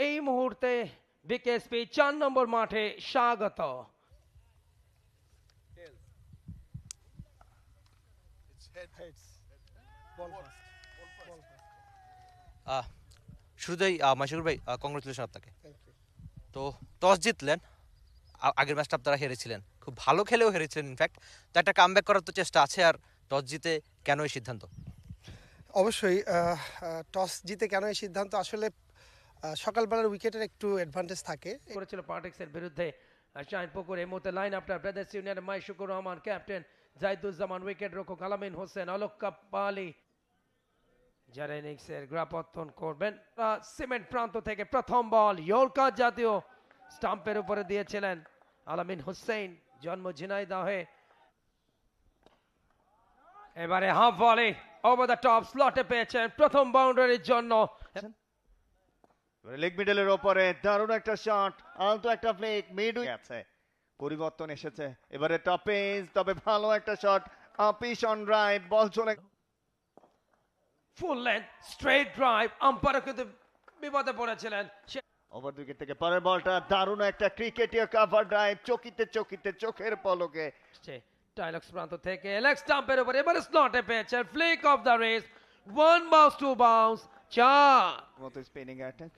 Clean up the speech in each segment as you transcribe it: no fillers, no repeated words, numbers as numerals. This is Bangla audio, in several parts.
এই মুহূর্তে বিকেএসপি 4 নম্বর মাঠে স্বাগত। শুরুতেই মাশরুর ভাই কংগ্রেচুলেশন আপনাকে। তো টস জিতলেন, আগের ম্যাচটা আপনারা হেরেছিলেন, খুব ভালো খেলেও হেরেছিলেন ইনফ্যাক্ট। তো একটা কামব্যাক করার তো চেষ্টা আছে, আর টস জিতে কেন এই সিদ্ধান্ত? অবশ্যই টস জিতে কেন এই সিদ্ধান্ত, আসলে সকালবেলার উইকেটের একটু অ্যাডভান্টেজ থাকে। করেছিল পার্টিক্সের বিরুদ্ধে শাহিন পুকুর। এই মুহূর্তে লাইন আপনার ব্রাদার্স ইউনিয়নের মাইশুকুর রহমান, ক্যাপ্টেন জাহিদুজ্জামান, উইকেট রক্ষক আলামিন হোসেন, অলোক কাপ্পালি যারা ইনিংসের গ্রাপত্তন করবেন। সিমেন্ট প্রান্ত থেকে প্রথম বল ইয়র্কার জাতীয় স্টাম্পের উপরে দিয়েছিলেন আলামিন হোসেন, জন্ম ঝিনাইদহে। এবারে হাফ বলে ওভার দ্য টপ স্লটে পেয়েছেন প্রথম বাউন্ডারির জন্য। লেগ মিডলের ওপরে দারুণ একটা শট, আলতো একটা ফ্লিক, মিড আছে, পরিবর্তন এসেছে এবারে টপেজ, তবে ভালো একটা শট, আপিস অন রাইট, বল চলে full length straight drive, umpire কিন্তু বিপদে পড়েছিলেন। ওভার উইকেট থেকে পরের বলটা দারুণ একটা ক্রিকেটীয় কাভার ড্রাইভ, চকিতে চকিতে চোখের পলকে। টাইলক্স প্রান্ত থেকে লেগ স্টাম্পের উপরে এবারে স্লটে পেয়েছেন flick of the race, one bounce two bounce, 4 মতো স্পিনিং অ্যাটাক।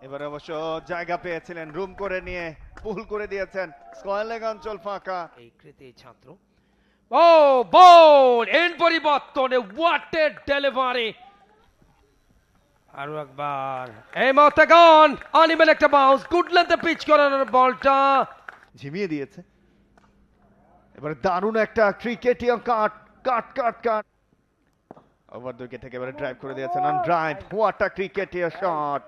এবারে অবশ্য জায়গা পেয়েছিলেন, রুম করে নিয়ে পুল করে দিয়েছেন, স্কয়ার লেগ অঞ্চল ফাঁকা। এই কৃতি ছাত্র ও বল এন পরিবর্তনে হোয়াট এ ডেলিভারি। আরো একবার এই মুহূর্তে গন অনিমেল একটা বাউন্স, গুড লেন্থে পিচ করানোর বলটা ঝিমিয়ে দিয়েছে। এবারে দারুণ একটা ক্রিকেটীয় কাট কাট কাট কাট, ওভার উইকেট থেকে এবারে ড্রাইভ করে দিয়েছেন, অন ড্রাইভ, হোয়াট আ ক্রিকেটীয় শট।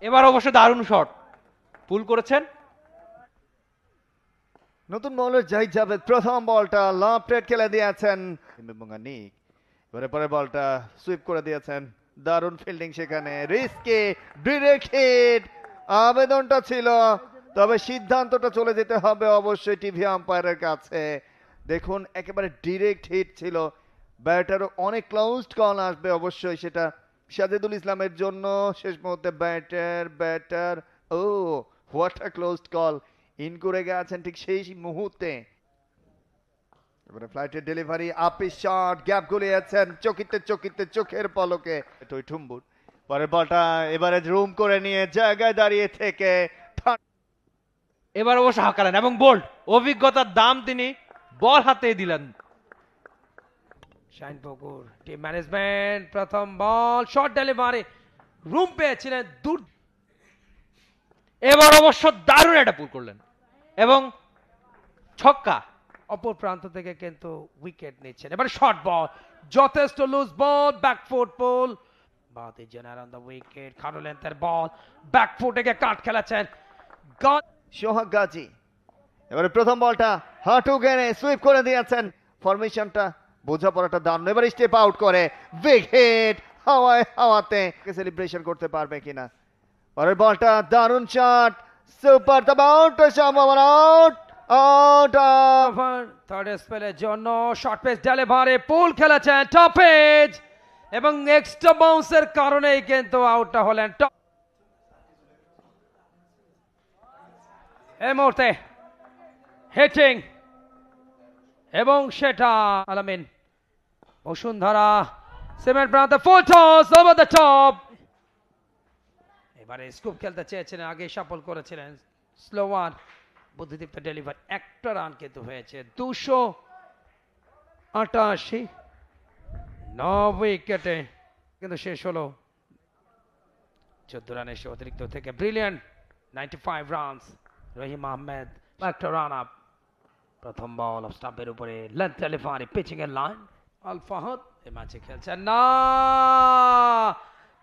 এবার অবশ্য দারুণ শট, পুল করেছেন। নতুন বলার জাহিদ জাভেদ প্রথম বলটা লফট খেলে দিয়েছেন এবং নিক, এবারে পরের বলটা সুইপ করে দিয়েছেন, দারুণ ফিল্ডিং সেখানে, রিস্কে ডিরেক্ট হিট, আবেদনটা ছিল, তবে সিদ্ধান্তটা চলে যেতে হবে অবশ্যই টিভি আম্পায়ারের কাছে। দেখুন একেবারে ডিরেক্ট হিট ছিল, ব্যাটারও অনেক ক্লোজড কল আসবে অবশ্যই, সেটা সাজেদুল ইসলামের জন্য শেষ মুহূর্তে ব্যাটার ও what a closed call, in করে গেছেন ঠিক সেই মুহূর্তে। এবারে ফ্লাইটের ডেলিভারি, আপিস শট, গ্যাপ গলিয়েছেন চকিতে চকিতে চোখের পলকে টুম্বুর। পরের বলটা এবারে রুম করে নিয়ে জায়গায় দাঁড়িয়ে থেকে এবার অবশ্য হাঁকালেন এবং বোল্ড, অভিজ্ঞতার দাম তিনি বল হাতে দিলেন। শাহিন পুকুর টিম ম্যানেজমেন্ট, প্রথম বল শর্ট ডেলিভারি, রুম পেয়েছিলেন দূর। এবার অবশ্য দারুণ একটা পুল করলেন এবং ছক্কা। অপর প্রান্ত থেকে কিন্তু উইকেট নিচ্ছেন। এবার শর্ট বল, যথেষ্ট লুজ বল, ব্যাকফুট পুল, বাতি জেনার অন দ্য উইকেট, খাটো লেন্থের বল, ব্যাকফুট থেকে কাট খেলেছেন সোহাগ গাজী। এবারে প্রথম বলটা হাঁটু গেড়ে সুইপ করে দিয়েছেন, ফরমেশনটা বোঝাপড়াটা দারুণ, এবার স্টেপ আউট করে বিগ হিট, হাওয়ায় হাওয়াতে সেলিব্রেশন করতে পারবে কিনা। পরের বলটা দারুণ শট, সুপার, তবে আউট সম্ভাবনা, আউট আউট। থার্ড স্পেলের জন্য শর্ট পেস ডেলিভারি, পুল খেলেছেন টপ এজ এবং এক্সট্রা বাউন্সের কারণেই কিন্তু আউটটা হলেন। এই মুহূর্তে হিটিং এবং সেটা আলামিন বসুন্ধরা সিমেন্ট প্রান্তে full toss over the top. এবারে স্কুপ খেলতে চেয়েছিলেন, আগে সাফল করেছিলেন, স্লো ওয়ান, বুদ্ধিদীপ্ত ডেলিভারি, একটা রান কিন্তু হয়েছে, 288, 9 উইকেটে কিন্তু শেষ হলো 14 রানে সে অতিরিক্ত থেকে ব্রিলিয়ান্ট 95 রানস। রহিম আহমেদ একটা রান আপ, প্রথম বল অফ স্টাম্পের উপরে লেন্থ ডেলিভারি, পিচিং এর লাইন, আল ফাহাদ এই ম্যাচে খেলছেন না,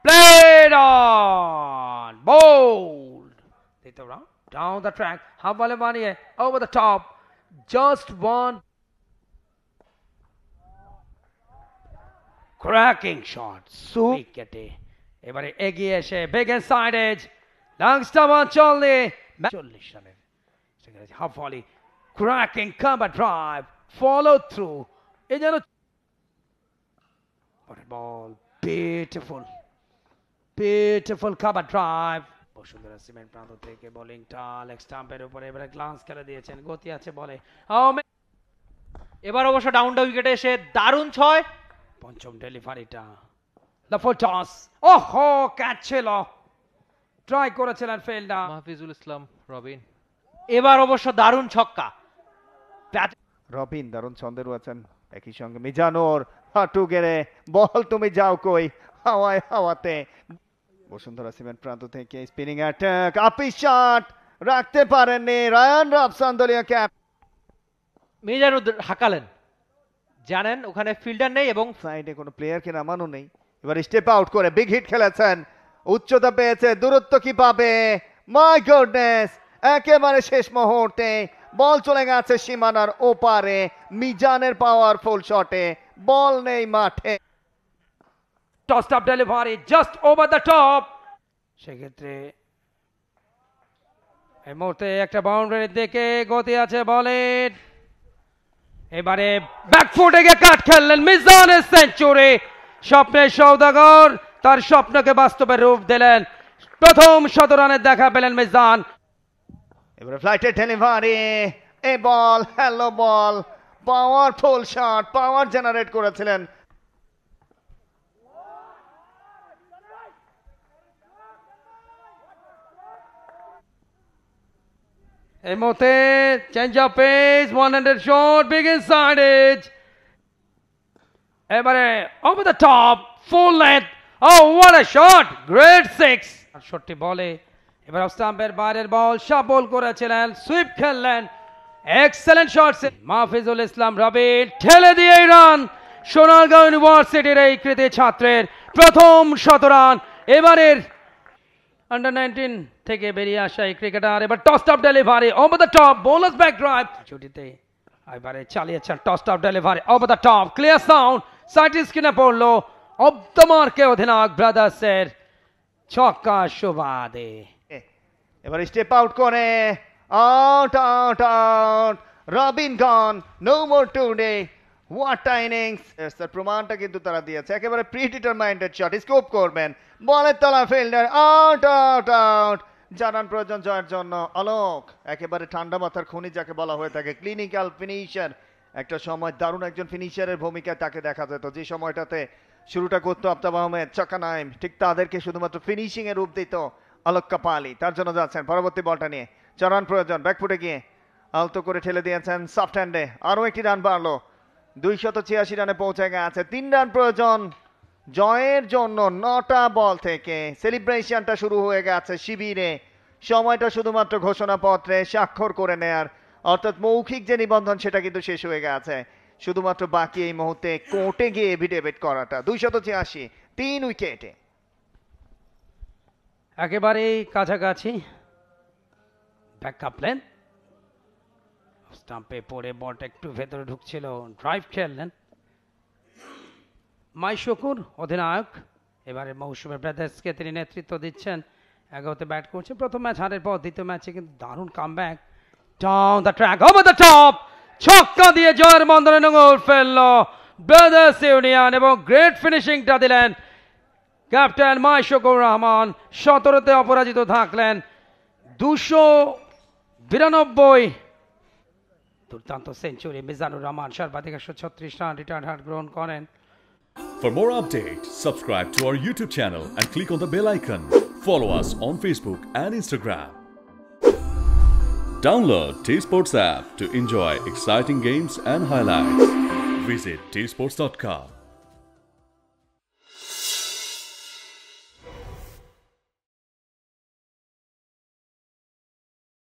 প্লেড অন বোল্ড, দ্বিতীয় round down the track, half ball বানিয়ে over the top, just one cracking shot, উইকেটে এবারে এগিয়ে এসে বিগ ইনসাইড এজ, লাংস্টার অঞ্চল নিয়ে 40 রানের half volley, cracking cover drive, follow through, এই যেন বল, beautiful beautiful cover drive Bashundhara cement প্রান্ত থেকে বোলিংটা লেগ স্টাম্পের উপরে এবারে গ্লান্স খেলে দিয়েছেন, গতি আছে বলে। এবার অবশ্য ডাউনটা উইকেটে এসে দারুণ 6। পঞ্চম ডেলিভারিটা দ্য ফুল টস, ওহো ক্যাচ ছিল, ট্রাই করেছিলেন ফিল্ডার মাহফিজুল ইসলাম রবিন। এবার অবশ্য দারুণ ছক্কা। রবিন দারুণ ছন্দে রয়েছেন, একই সঙ্গে মিজানুর হাঁটু গেড়ে বল তুমি যাও কই, হাওয়ায় হাওয়াতে। বসুন্ধরা সিমেন্ট প্রান্ত থেকে স্পিনিং অ্যাটাক, আপি শট রাখতে পারেননি রায়ান রবসন, দলীয় ক্যাপ। মিজানুর হাঁকালেন, জানেন ওখানে ফিল্ডার নেই এবং সাইডে কোনো প্লেয়ারকে নামানো নেই। এবার স্টেপ আউট করে বিগ হিট খেলেছেন, উচ্চতা পেয়েছে, দূরত্ব কি পাবে, মাই গডনেস, একেবারে শেষ মুহূর্তে বল চলে গেছে সীমানার ওপারে, মিজানের পাওয়ারফুল শটে বল নেই মাঠে। টসড up delivery just over the top, সেক্ষেত্রে এই মুহূর্তে একটা বাউন্ডারির দিকে গতি আছে বলের, এবারে ব্যাকফুটে গিয়ে কাট খেললেন মিজানের সেঞ্চুরি, স্বপ্নের সওদাগর তার স্বপ্নকে বাস্তবে রূপ দিলেন, প্রথম 100 রানের দেখা পেলেন মিজান। এবারে ফ্লাইটের ডেলিভারি, এ বল হ্যালো বল, পাওয়ারফুল শট, পাওয়ার জেনারেট করেছিলেন। এই মুহূর্তে change of pace, 100 shot, big inside edge, এবারে over the top, full length, oh what a shot, great 6। 68 বলে এবার অফ স্টাম্পের বাইরের বল শাবল করেছিলেন, সুইপ খেললেন, এক্সেলেন্ট শট, মাহফিজুল ইসলাম রবিন ঠেলে দিয়ে রান, সোনারগাঁও ইউনিভার্সিটির এই কৃতি ছাত্রের প্রথম 100 রান। এবারের আন্ডার 19 থেকে বেরিয়ে আসা এই ক্রিকেটার এবার toss of delivery over the top, bowlers back drive, ছুটিতে এবারে চালিয়েছেন toss of delivery over the top, clear sound, side স্ক্রিনে পড়লো, অফ দ্য মার্কে অধিনায়ক ব্রাদার্সের ছক্কা সুবাদে। এবার স্টেপ আউট করে out out out, Robin gone, no more today, what a innings. তার প্রমাণটা কিন্তু তারা দিয়েছে, একেবারে প্রি ডিটারমাইন্ডেড শট, স্কোপ করবেন, বলের তলা ফিল্ডার, আউট আউট আউট, জানান প্রয়োজন জয়ের জন্য অলোক, একেবারে ঠান্ডা মাথার খনি যাকে বলা হয়ে থাকে, ক্লিনিক্যাল ফিনিশার, একটা সময় দারুণ একজন ফিনিশারের ভূমিকায় তাকে দেখা যেত, যে সময়টাতে শুরুটা করতো আফতাব আহমেদ, চকা নাইম, ঠিক তাদেরকে শুধুমাত্র ফিনিশিং এর রূপ দিত আলোক কাপালি। তার জন্য যাচ্ছেন পরবর্তী বলটা নিয়ে, 4 রান প্রয়োজন, ব্যাকফুটে গিয়ে আলতো করে ঠেলে দিয়েছেন সফট হ্যান্ডে, আরো একটি রান বাড়লো, 286 রানে পৌঁছে গেছে, 3 রান প্রয়োজন জয়ের জন্য। 9টা বল থেকে সেলিব্রেশনটা শুরু হয়ে গেছে শিবিরে, সময়টা শুধুমাত্র ঘোষণাপত্রে স্বাক্ষর করে নেয়ার, অর্থাৎ মৌখিক যে নিবন্ধন সেটা কিন্তু শেষ হয়ে গেছে, শুধুমাত্র বাকি এই মুহূর্তে কোর্টে গিয়ে এভিডেভিট করাটা। 286, 3 উইকেটে, একেবারেই কাছাকাছি, ব্যাকআপ প্ল্যান, স্টাম্পে পড়ে বলটা একটু ভেতরে ঢুকছিল, ড্রাইভ খেললেন মাই শুকুর অধিনায়ক, এবারে মৌসুমে ব্রাদার্সকে তিনি নেতৃত্ব দিচ্ছেন, 11তে ব্যাট করছে, প্রথম ম্যাচ হারের পর দ্বিতীয় ম্যাচে কিন্তু দারুণ comeback, down the track over the top, ছক্কা দিয়ে জয়ের বন্ধনে নোঙর ফেললো ব্রাদার্স ইউনিয়ন এবং গ্রেট ফিনিশিংটা দিলেন ক্যাপ্টেন মাইশুকুর রহমান, 17তে অপরাজিত থাকলেন, 292 দুর্দান্ত সেঞ্চুরি, মিজানুর রহমান সর্বাধিক 136 রান, রিটায়ার্ড হার্ট গ্রহণ করেন। For more updates, subscribe to our YouTube channel and click on the bell icon. Follow us on Facebook and Instagram. Download T-Sports app to enjoy exciting games and highlights. Visit tsports.com.